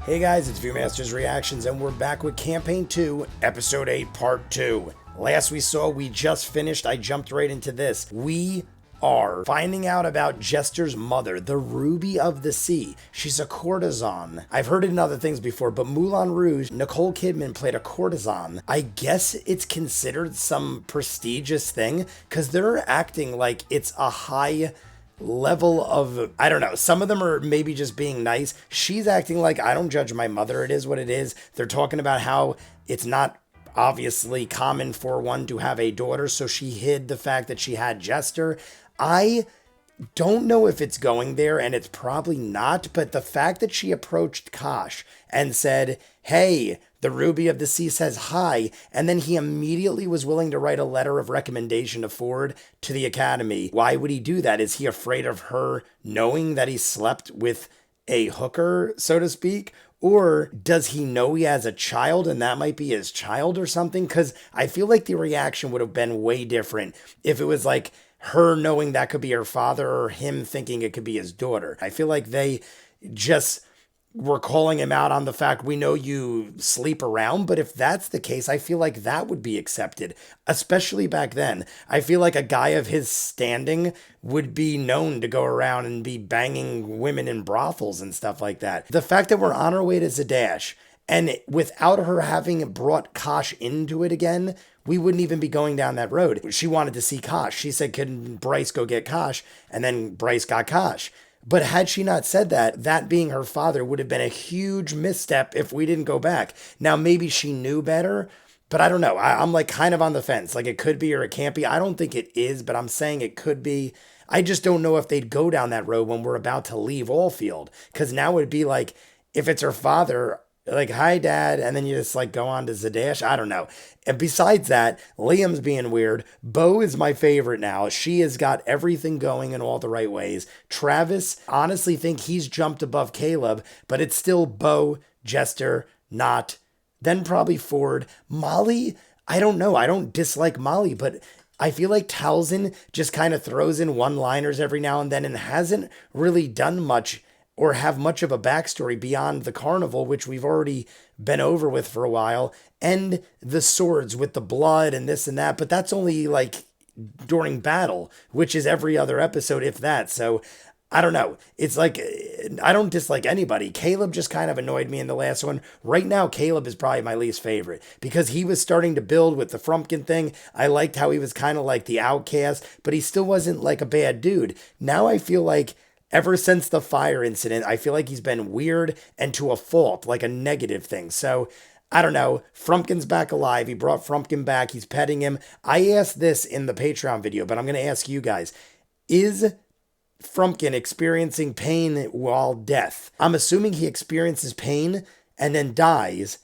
Hey guys, it's ViewMasters Reactions, and we're back with Campaign 2, Episode 8, Part 2. Last we just finished, I jumped right into this. We are finding out about Jester's mother, the Ruby of the Sea. She's a courtesan. I've heard it in other things before, but Moulin Rouge, Nicole Kidman played a courtesan. I guess it's considered some prestigious thing, because they're acting like it's a high level of, I don't know, some of them are maybe just being nice. She's acting like, I don't judge my mother, it is what it is. They're talking about how it's not obviously common for one to have a daughter, so she hid the fact that she had Jester. I don't know if it's going there, and it's probably not, but the fact that she approached Kosh and said, hey, the Ruby of the Sea says hi, and then he immediately was willing to write a letter of recommendation to Ford to the Academy. Why would he do that? Is he afraid of her knowing that he slept with a hooker, so to speak? Or does he know he has a child and that might be his child or something? Because I feel like the reaction would have been way different if it was like her knowing that could be her father or him thinking it could be his daughter. I feel like they just were calling him out on the fact, we know you sleep around, but if that's the case, I feel like that would be accepted, especially back then. I feel like a guy of his standing would be known to go around and be banging women in brothels and stuff like that. The fact that we're on our way to Zadash, and without her having brought Kosh into it again, we wouldn't even be going down that road. She wanted to see Kosh. She said, could Bryce go get Kosh? And then Bryce got Kosh. But had she not said that, that being her father would have been a huge misstep if we didn't go back. Now, maybe she knew better, but I don't know. I'm like kind of on the fence. Like it could be or it can't be. I don't think it is, but I'm saying it could be. I just don't know if they'd go down that road when we're about to leave Allfield. Because now it would be like, if it's her father, like, hi, Dad, and then you just, like, go on to Zadash. I don't know. And besides that, Liam's being weird. Bo is my favorite now. She has got everything going in all the right ways. Travis, honestly think he's jumped above Caleb, but it's still Bo, Jester, not. Then probably Ford. Molly, I don't know. I don't dislike Molly, but I feel like Talzin just kind of throws in one-liners every now and then and hasn't really done much or have much of a backstory beyond the carnival, which we've already been over with for a while, and the swords with the blood and this and that, but that's only like during battle, which is every other episode, if that. So I don't know. It's like, I don't dislike anybody. Caleb just kind of annoyed me in the last one. Right now, Caleb is probably my least favorite because he was starting to build with the Frumpkin thing. I liked how he was kind of like the outcast, but he still wasn't like a bad dude. Now I feel like ever since the fire incident, I feel like he's been weird and to a fault, like a negative thing. So, I don't know. Frumpkin's back alive. He brought Frumpkin back. He's petting him. I asked this in the Patreon video, but I'm going to ask you guys. Is Frumpkin experiencing pain while death? I'm assuming he experiences pain and then dies.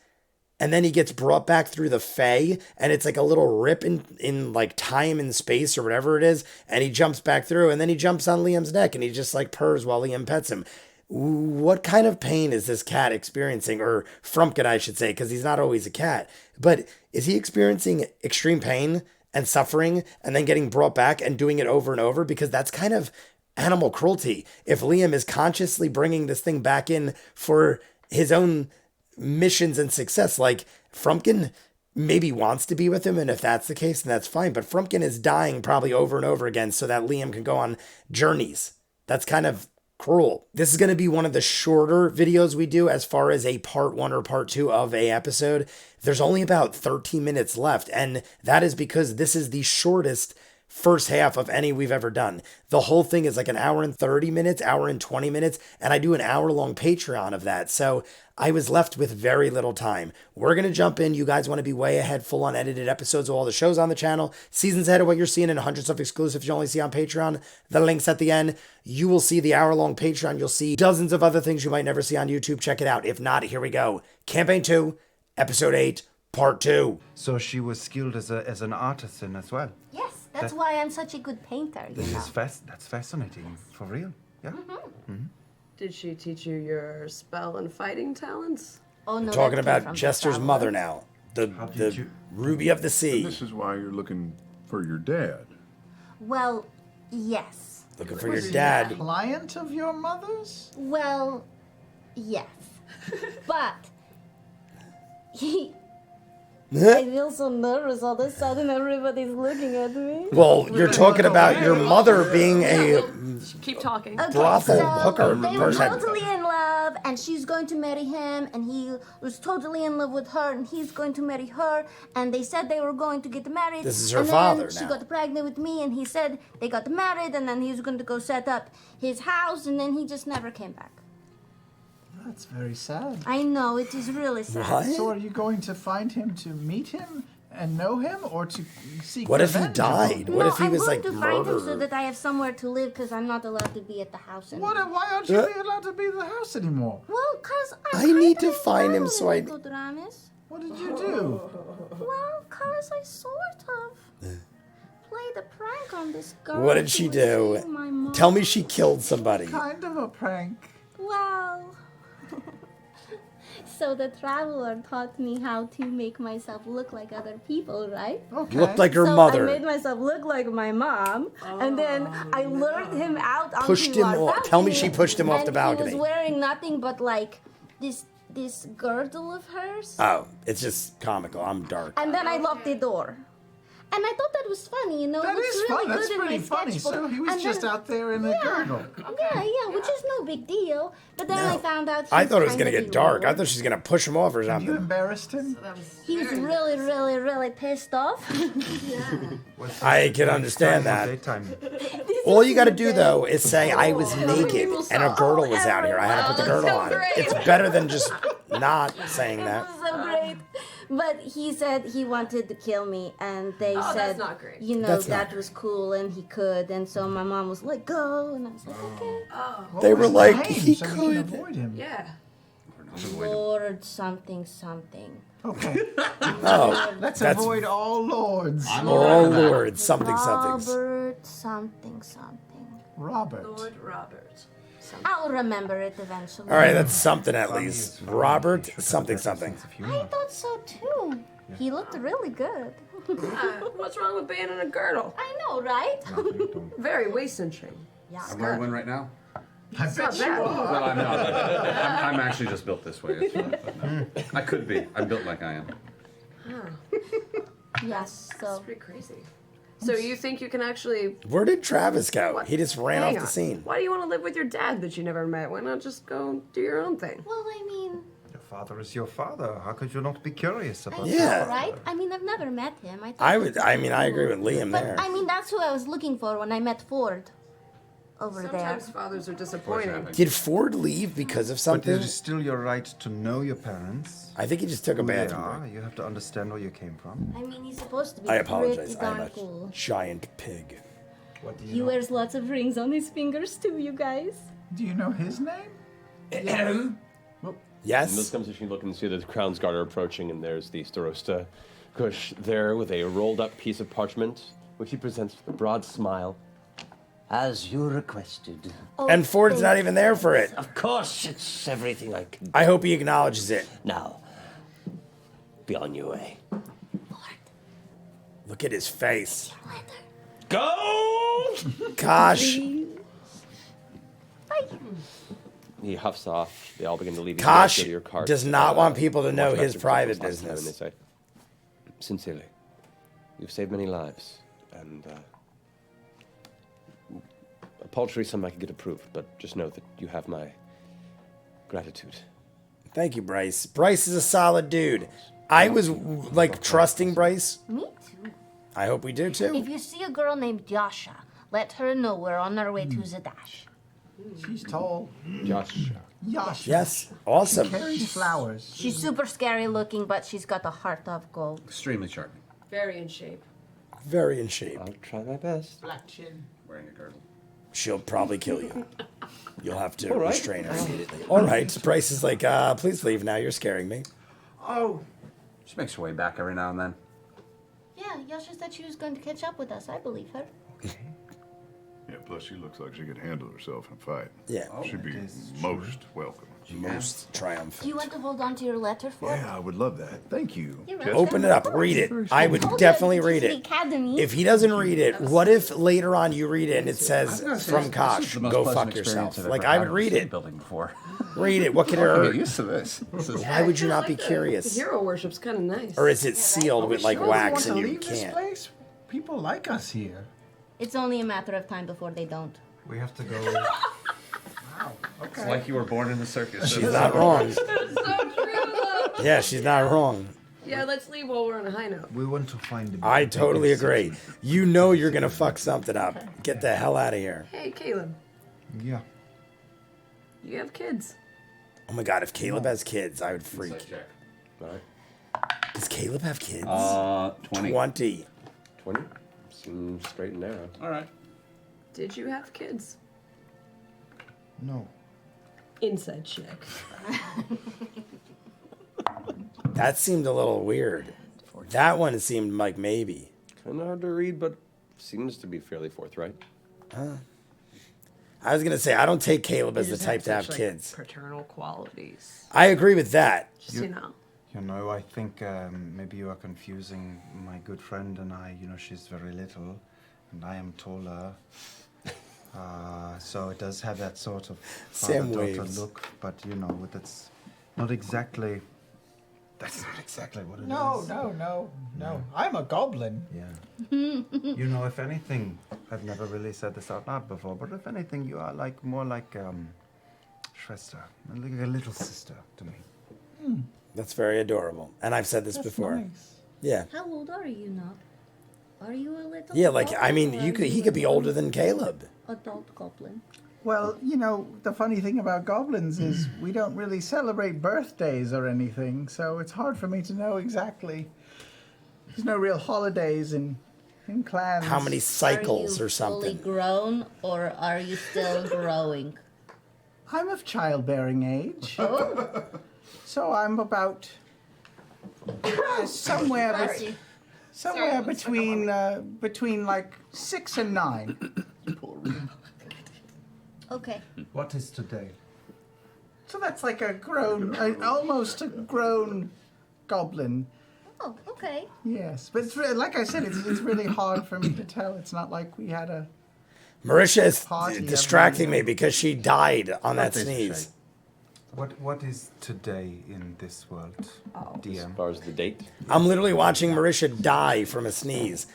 And then he gets brought back through the Fae, and it's like a little rip in like time and space or whatever it is, and he jumps back through, and then he jumps on Liam's neck, and he just like purrs while Liam pets him. What kind of pain is this cat experiencing, or Frumpkin, I should say, because he's not always a cat, but is he experiencing extreme pain and suffering, and then getting brought back and doing it over and over? Because that's kind of animal cruelty. If Liam is consciously bringing this thing back in for his own missions and success, like Frumpkin maybe wants to be with him, and if that's the case, then that's fine, but Frumpkin is dying probably over and over again so that Liam can go on journeys. That's kind of cruel. This is going to be one of the shorter videos we do as far as a part 1 or part 2 of a episode. There's only about 13 minutes left, and that is because this is the shortest first half of any we've ever done. The whole thing is like an hour and 30 minutes, hour and 20 minutes, and I do an hour-long Patreon of that. So I was left with very little time. We're going to jump in. You guys want to be way ahead, full unedited episodes of all the shows on the channel, seasons ahead of what you're seeing, and hundreds of exclusives you only see on Patreon. The link's at the end. You will see the hour-long Patreon. You'll see dozens of other things you might never see on YouTube. Check it out. If not, here we go. Campaign 2, Episode 8, Part 2. So she was skilled as an artisan as well? Yes. That's why I'm such a good painter, you know. That's fascinating, yes. For real, yeah? Mm-hmm. Did she teach you your spell and fighting talents? Oh, no, talking about Jester's mother now, the Ruby of the Sea. And this is why you're looking for your dad. Well, yes. Looking for your dad. A client of your mother's? Well, yes. But I feel so nervous all of a sudden. Everybody's looking at me. Well, you're talking about your mother being a Keep talking. brothel hooker they were person. totally in love, and she's going to marry him, and he was totally in love with her, and he's going to marry her, and they said they were going to get married. This is her and father then she now. got pregnant with me, and he said they got married, and then he was going to go set up his house, and then he just never came back. That's very sad. I know, it is really sad. What? So are you going to find him to meet him and know him, or to seek What if he revenge? died? No, What if he I'm was going like to find him so murdered? that I have somewhere to live, because I'm not allowed to be at the house anymore. Why aren't you allowed to be in the house anymore? Well, because I need to find him so I- What did you do? Well, because I sort of played a prank on this girl. What did she was do? seeing my mom. Tell me she killed somebody. Kind of a prank. Well, so the traveler taught me how to make myself look like other people, right? Okay. Looked like her so mother. I made myself look like my mom, and then I lured him out onto Pushed him our off. balcony, Tell me she pushed him off the and balcony. He was wearing nothing but like this girdle of hers, Oh, it's just comical. I'm dark. and then I locked the door. And I thought that was funny, you know. That it looks is really fun. That's good in pretty my funny. sketchbook. So he was And just then- out there in a girdle. Yeah, which is no big deal. But then I found out I thought it was going gonna to get dark. I thought she was gonna push him off or You something. embarrassed him? he was really, really, really pissed off. I can understand that. Daytime. All you gotta do though is say I was naked and a girdle was out here. I had to put the girdle so on. great. It's better than just not saying It that. was so great. But he said he wanted to kill me, and they Oh, said, that's not great. you know, That's not that was cool, and he could. And so my mom was like, go. And I was like, okay. What They was were his like, name he so we could. can avoid him. Yeah. Lord something something. Okay. Oh, Let's that's avoid all lords. oh Lord, something something. Robert something something. Robert. Lord Robert. I'll remember it eventually. All right, that's something at least. Robert, something something. I thought so too. He looked really good. What's wrong with being in a girdle? I know, right? Very waist cinching. Yeah. I'm wearing one right now. I bet you are. Well, I'm not. I'm actually just built this way. It's fine, but no. I could be. I'm built like I am. Yes. That's So pretty crazy. So you think you can actually Where did Travis go? He just ran hang off the on. scene. Why do you want to live with your dad that you never met? Why not just go do your own thing? well, I mean, Your father is your father. How could you not be curious about Yeah. right? I mean, I've never met him. I thought I he would. was I mean, I cool. agree with Liam But there. I mean, that's who I was looking for when I met Ford over Sometimes fathers are disappointing. Did Ford leave because of But something? it is still your right to know your parents. I think he just took a Who they bathroom are. break. You have to understand where you came from. there. I mean, he's supposed to be I apologize. pretty I'm darn a cool. giant pig. What do He know? wears lots of rings on his fingers too, you guys. Do you know his name? In this Yes. conversation, you look and see that the Crown's Guard are approaching, and there's the Starosta Kush there with a rolled-up piece of parchment, which he presents with a broad smile. As you requested. Oh, And Ford's thank not even there for it. Of course, it's everything I can do. I hope he acknowledges it. Now, be on your way. Look at his face. Go! Gosh. He huffs off. They all begin to leave. You Kosh go to your cart. does not want people to know watch his Master private Christmas last time, business. And they say, sincerely, you've saved many lives, and a paltry sum I could get approved, but just know that you have my gratitude. Thank you, Bryce. Bryce is a solid dude. I was like trusting Bryce. Me too. I hope we do too. If you see a girl named Yasha, let her know we're on our way to Zadash. She's tall. Josh. Yasha. Yes. Awesome. Carries flowers. She's super scary looking, but she's got a heart of gold. Extremely charming. Very in shape. Very in shape. I'll try my best. Black chin. Wearing a girdle. She'll probably kill you. You'll have to right. restrain her immediately. All right. Bryce is like, please leave now. You're scaring me. Oh. She makes her way back every now and then. Yeah, Yasha said she was going to catch up with us. I believe her. Yeah, plus she looks like she could handle herself in a fight. Yeah. She'd be That is most welcome. Most triumphant. Do you want to hold on to your letter for? Yeah, I would love that. Thank you. You're Chester. Open it up, read it. I would Told you definitely to read the it. Academy. If he doesn't read it, what if later on you read it and it says I was gonna say, from this is Kosh, the most go pleasant fuck experience yourself? I've Like ever I had would in a read city it. Building before. Read it. What could it Get hurt? used to this. This is Why would you I not like be the curious? Hero worship's kind of nice. Or is it sealed with like Sure, we wax want to and you leave this can't? place? People like us here. It's only a matter of time before they don't. We have to go. It's like you were born in the circus. She's not wrong. so true, though. Yeah, she's not wrong. Yeah, let's leave while we're on a high note. We want to find the. I totally biggest agree. city. You know you're gonna fuck something up. Get the hell out of here. Hey, Caleb, Yeah. you have kids. Oh my god, if Caleb has kids, I would Inside freak. check. All right. Does Caleb have kids? 20. 20. 20. Seems straight and narrow. All right. Did you have kids? No. Inside check. That seemed a little weird. That one seemed like maybe. Kind of hard to read, but seems to be fairly forthright. I was gonna say I don't take Caleb as You the just type to have such, like, kids. Paternal qualities. I agree with that. Just, you know. You know, I think maybe you are confusing my good friend and I. You know, she's very little, and I am taller. So it does have that sort of Sam father-daughter waves. look, but you know, that's not exactly. That's not exactly what it is. No. I'm a goblin. Yeah. You know, if anything, I've never really said this out loud before, but if anything, you are like more like Schwester, like a little sister to me. That's very adorable. And I've said this That's before. nice. Yeah. How old are you now? Are you a little? Yeah, like I mean, goblin, or you are could he could be an older than Caleb. Adult goblin. Well, you know, the funny thing about goblins is we don't really celebrate birthdays or anything, so it's hard for me to know exactly. There's no real holidays in clans. How many cycles are you or something? Fully grown, or are you still growing? I'm of childbearing age, Oh, so I'm about somewhere mercy. somewhere between like 6 and 9. Okay. What is today? So that's like a grown, almost a grown goblin. Oh, okay. Yes, but it's like I said, it's really hard for me to tell. It's not like we had a. Marisha is Party distracting every me because she died on that Birthday's a sneeze. shame. What is today in this world, As DM? far as the date, I'm literally watching Marisha die from a sneeze.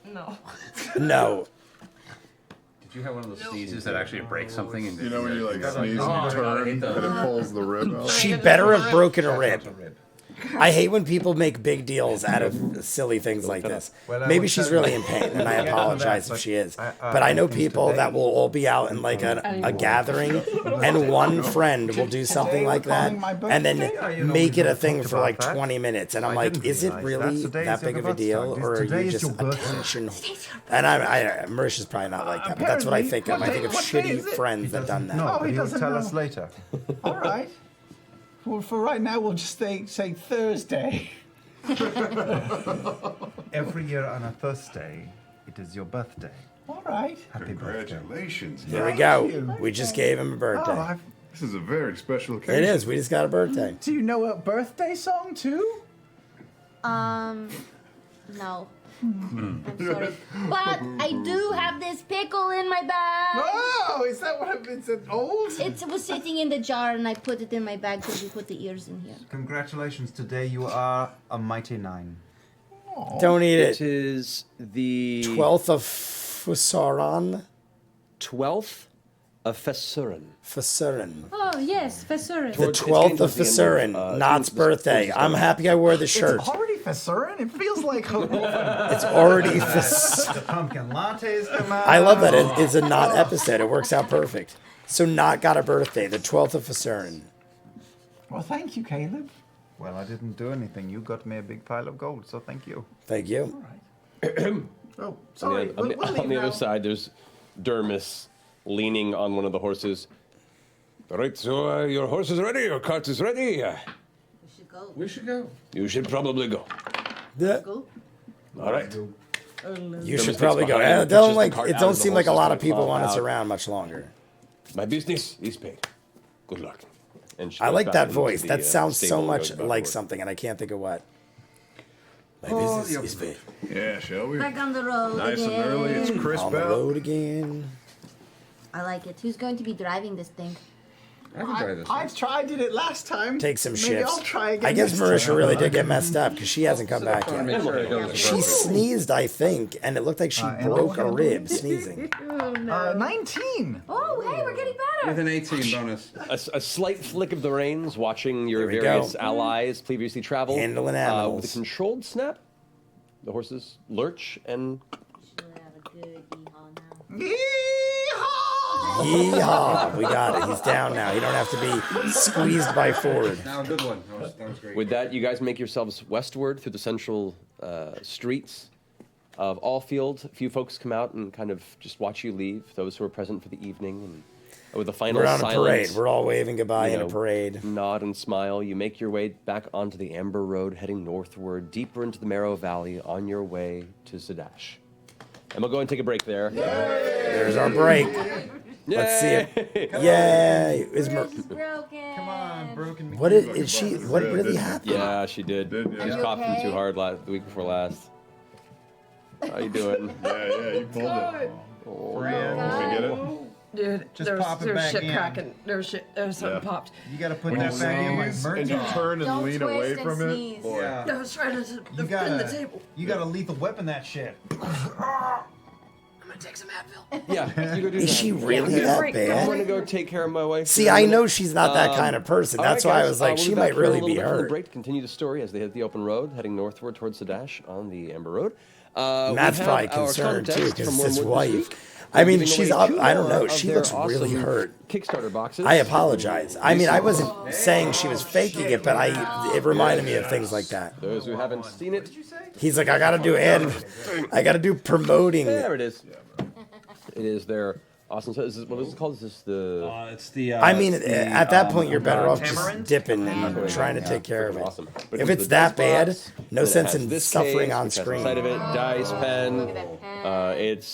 No. No. Did you have one of those sneezes that actually breaks something? And You know when you like sneeze Oh, and I turn hate and those. it pulls the rib out? She better have broken a rib. Not a rib. I hate when people make big deals out of silly things like this. Well, I Maybe will she's tell you- really in pain, and I Yeah, apologize but if she is. I But I know think people today- that will all be out in like a gathering, and one friend will do something like that, and then make it a thing for like 20 minutes. And I'm I like, didn't is it realize really that. Today that is your big of a birthday. deal, or are Today you is just your birthday. attention? And Marisha's probably not like that, but that's what I think of. I think of What day shitty is it? friends that done that. No, Oh, but he he'll doesn't tell us know. later. All right. Well, for right now, we'll just say Thursday. Every year on a Thursday, it is your birthday. All right. Happy birthday. Congratulations. Here we Thank go. you. We just gave him a Oh, birthday. This is a very special occasion. It is. We just got a birthday. do you know a birthday song too? No. I'm sorry. But I do have this pickle in my bag. Oh, is that what it's an old? It was sitting in the jar and I put it in my bag because we put the ears in here. Congratulations, today you are a mighty 9. Don't eat it it. is the 12th of Fusaran. 12th of Fesurin. Fusaran. Oh, yes, Fesurin. The It's 12th getting of towards the end Fusarin. of, Not's this- birthday. this- I'm happy I wore the shirt. It's already Fesurin? It feels like It's already Fus. The pumpkin lattes come out. I love that. It's a Not episode. It works out perfect. So Not got a birthday. The 12th of Fusaran. Well, thank you, Caleb. Well, I didn't do anything. You got me a big pile of gold, so thank you. Thank you. Oh, sorry. On the, we'll on leave the now. other side, there's Dermis leaning on one of the horses. All right, so your horse is ready, your cart is ready. We should go. We should go. You should probably go. Yeah. Go. All right. You should Misfits probably go. behind him, It don't pushes the like. cart It out don't and the seem like a horses lot of gonna people pop want us out. around much longer. My business is paid. Good luck. And she I goes like back that into voice. the, That sounds so stable and much goes about like work. something, and I can't think of what. My Oh, business the is big. Yeah, shall we? Back on the road Nice again. and early. It's crisp On the out. road again. I like it. Who's going to be driving this thing? I can try this. I did it last time. Take some Maybe shifts. I'll try again. I guess this Marisha time. really did get messed up because she hasn't come back I want to yet. make sure it goes She appropriately. sneezed, I think, and it looked like she and broke a what rib sneezing. 19. Oh, hey, we're getting With better. an 18 bonus. A slight flick of the reins, watching your There we various go. allies previously travel. Handling With animals. a controlled snap, the horses lurch and Should have a good yeehaw now. Yeehaw! Yeehaw! We got it. He's down now. You don't have to be squeezed by Ford. Now a good one. That was great. with that, you guys make yourselves westward through the central streets of Allfield. A few folks come out and kind of just watch you leave, those who are present for the evening. And with a final We're on a silence, parade. We're all waving goodbye you in a know, parade. nod and smile. You make your way back onto the Amber Road, heading northward, deeper into the Marrow Valley, on your way to Zadash. And we'll go and take a break there. There's our break. Let's see it. Yay! Is Mar- She's broken. Come on, broken. what is she? What really happened? Yeah, she did. Did, yeah. She was you coughing okay? too hard the week before last. How you doing? Yeah, you pulled it. Can we get it? Dude, Just there was, pop it there was back shit in. cracking. There was something Yeah. popped. You gotta put When you that back in my sneeze merch. and you turn and Don't lean twist away and from sneeze. it, boy. Yeah. I was trying to You bend gotta, the table. you gotta lethal weapon that shit. I'm gonna take some Advil. Yeah, you go do Is that. she really Yeah. that I'm bad? gonna go take care of my wife. See, for a I minute. know she's not that kind of person. All That's right, why I guys, was like, we'll she be might back here a really little be bit from the hurt. break to continue the story as they hit the open road, heading northward towards Zadash on the Amber Road. Matt's we have probably our concerned too contest because from it's his Wormwood this wife. week. I mean, We're she's giving away up. two I don't know. more of She their looks really awesome hurt. Kickstarter boxes. I apologize. I mean, I wasn't saying she was faking it, but it reminded me of things like that. Those who haven't seen it, He's like, I gotta do promoting. there it is. It is their awesome. So what is it called? Is this the? It's the. I mean, at that point, you're better off just tamarind? dipping and trying to take care of it. Awesome. But If comes it's with that dice bad, box, no it sense has in this suffering case, on which has screen. Inside of it, dice, pen. Look at that pen. It's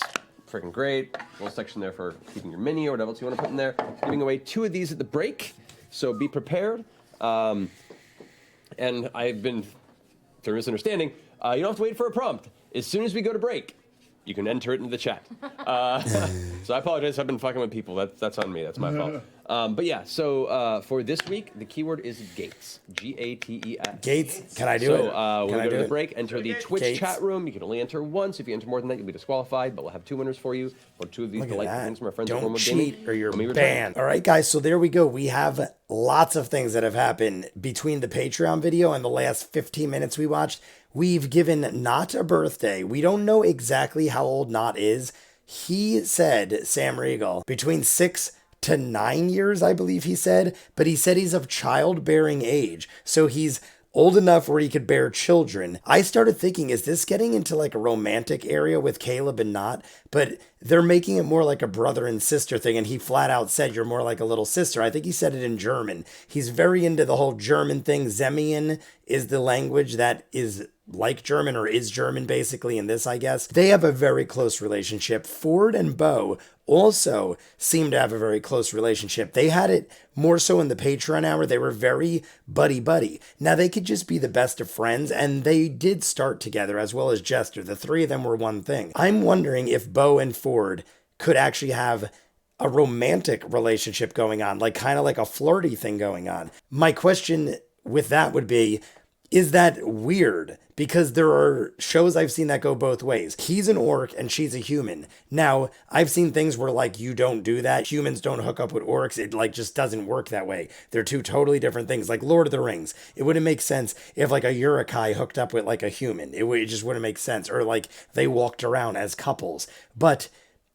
freaking great. Little section there for keeping your mini or whatever else you want to put in there. Giving away 2 of these at the break, so be prepared. And I've been, through misunderstanding, you don't have to wait for a prompt. As soon as we go to break, you can enter it into the chat. So I apologize. I've been fucking with people. That's on me. That's my fault. But yeah, so for this week, the keyword is Gates. Gates. Gates, can I do So it? when Can we I go do to the it? break, enter the Twitch Gates. chat room. You can only enter once. If you enter more than that, you'll be disqualified. But we'll have 2 winners for you, or 2 of these Look at delightful that. things from our friends at Don't Wormwood cheat Gaming. or you're When we return. banned. All right, guys, so there we go. We have lots of things that have happened between the Patreon video and the last 15 minutes we watched. We've given Knot a birthday. We don't know exactly how old Knot is. He said, Sam Riegel, between 6 to 9 years, I believe he said, but he said he's of childbearing age. So he's old enough where he could bear children. I started thinking, is this getting into like a romantic area with Caleb and Knot? But they're making it more like a brother and sister thing. And he flat out said, you're more like a little sister. I think he said it in German. He's very into the whole German thing. Zemian is the language that is like German, or is German basically in this, I guess. They have a very close relationship. Ford and Bo also seem to have a very close relationship. They had it more so in the Patreon hour. They were very buddy-buddy. Now, they could just be the best of friends, and they did start together, as well as Jester. The 3 of them were one thing. I'm wondering if Bo and Ford could actually have a romantic relationship going on, like kind of like a flirty thing going on. My question with that would be, is that weird? Because there are shows I've seen that go both ways. He's an orc and she's a human. Now, I've seen things where like you don't do that. Humans don't hook up with orcs. It like just doesn't work that way. They're 2 totally different things. Like Lord of the Rings. It wouldn't make sense if like a Uruk-hai hooked up with like a human. It just wouldn't make sense. Or like they walked around as couples. But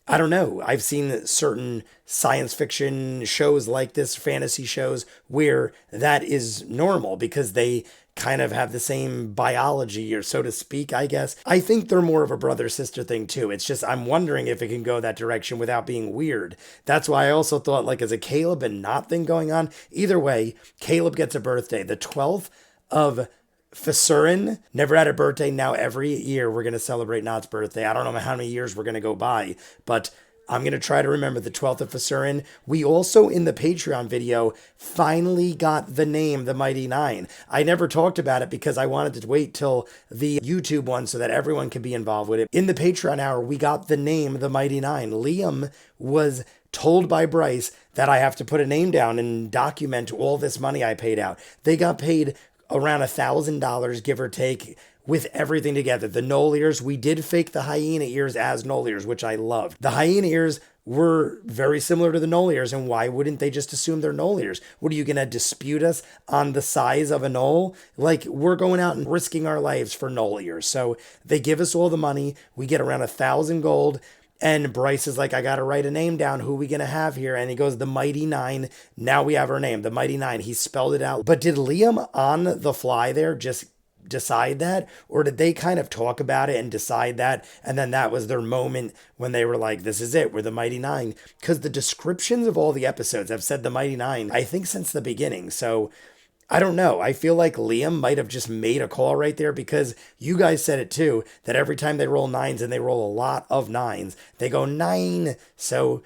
I don't know. I've seen certain science fiction shows like this, fantasy shows, where that is normal because they kind of have the same biology, or so to speak, I guess. I think they're more of a brother-sister thing too. It's just I'm wondering if it can go that direction without being weird. That's why I also thought like as a Caleb and Knot thing going on. Either way, Caleb gets a birthday. The 12th of Fasurin never had a birthday. Now every year we're going to celebrate Not's birthday. I don't know how many years we're going to go by, but I'm going to try to remember the 12th of Fasurin. We also, in the Patreon video, finally got the name, the Mighty Nine. I never talked about it because I wanted to wait till the YouTube one so that everyone could be involved with it. In the Patreon hour, we got the name, the Mighty Nine. Liam was told by Bryce that I have to put a name down and document all this money I paid out. They got paid around $1,000, give or take, with everything together. The knoll ears, we did fake the hyena ears as knoll ears, which I loved. The hyena ears were very similar to the knoll ears, and why wouldn't they just assume they're knoll ears? What, are you going to dispute us on the size of a knoll? Like, we're going out and risking our lives for knoll ears. So they give us all the money. We get around 1,000 gold. And Bryce is like, I got to write a name down. Who are we going to have here? And he goes, the Mighty Nine. Now we have our name, the Mighty Nine. He spelled it out. But did Liam on the fly there just decide that? Or did they kind of talk about it and decide that? And then that was their moment when they were like, this is it. We're the Mighty Nine. Because the descriptions of all the episodes have said the Mighty Nine, I think, since the beginning. So I don't know. I feel like Liam might have just made a call right there because you guys said it too, that every time they roll nines, and they roll a lot of nines, they go 9. So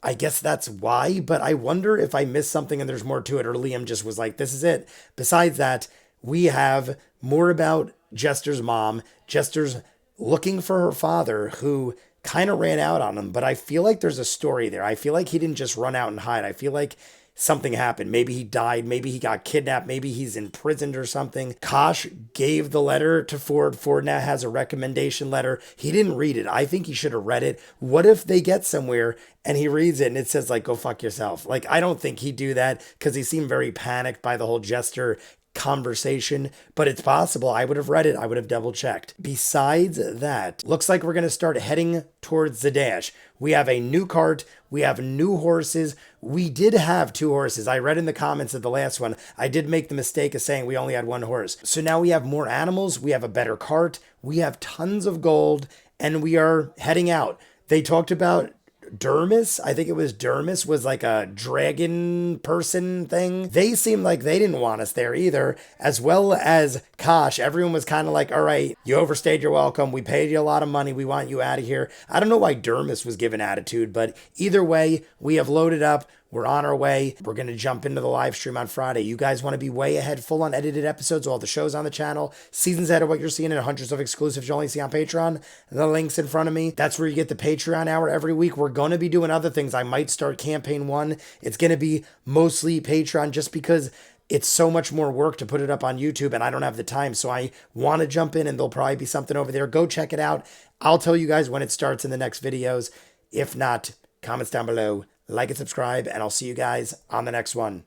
I guess that's why. But I wonder if I missed something and there's more to it, or Liam just was like, this is it. Besides that, we have more about Jester's mom. Jester's looking for her father, who kind of ran out on him. But I feel like there's a story there. I feel like he didn't just run out and hide. I feel like something happened. Maybe he died. Maybe he got kidnapped. Maybe he's imprisoned or something. Kosh gave the letter to Ford. Ford now has a recommendation letter. He didn't read it. I think he should have read it. What if they get somewhere and he reads it and it says, like, go fuck yourself? Like, I don't think he'd do that because he seemed very panicked by the whole Jester conversation, but it's possible. I would have read it. I would have double checked. Besides that, looks like we're going to start heading towards Zadash. We have a new cart. We have new horses. We did have 2 horses. I read in the comments of the last one, I did make the mistake of saying we only had 1 horse. So now we have more animals. We have a better cart. We have tons of gold, and we are heading out. They talked about Dermis, I think it was Dermis, was like a dragon person thing. They seemed like they didn't want us there either, as well as Kosh. Everyone was kind of like, all right, you overstayed your welcome. We paid you a lot of money. We want you out of here. I don't know why Dermis was given attitude, but either way, we have loaded up. We're on our way. We're going to jump into the live stream on Friday. You guys want to be way ahead, full on edited episodes, all the shows on the channel, seasons ahead of what you're seeing, and hundreds of exclusives you only see on Patreon. The link's in front of me. That's where you get the Patreon hour every week. We're going to be doing other things. I might start campaign 1. It's going to be mostly Patreon just because it's so much more work to put it up on YouTube and I don't have the time. So I want to jump in and there'll probably be something over there. Go check it out. I'll tell you guys when it starts in the next videos. If not, comments down below. Like and subscribe, and I'll see you guys on the next one.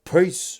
Peace.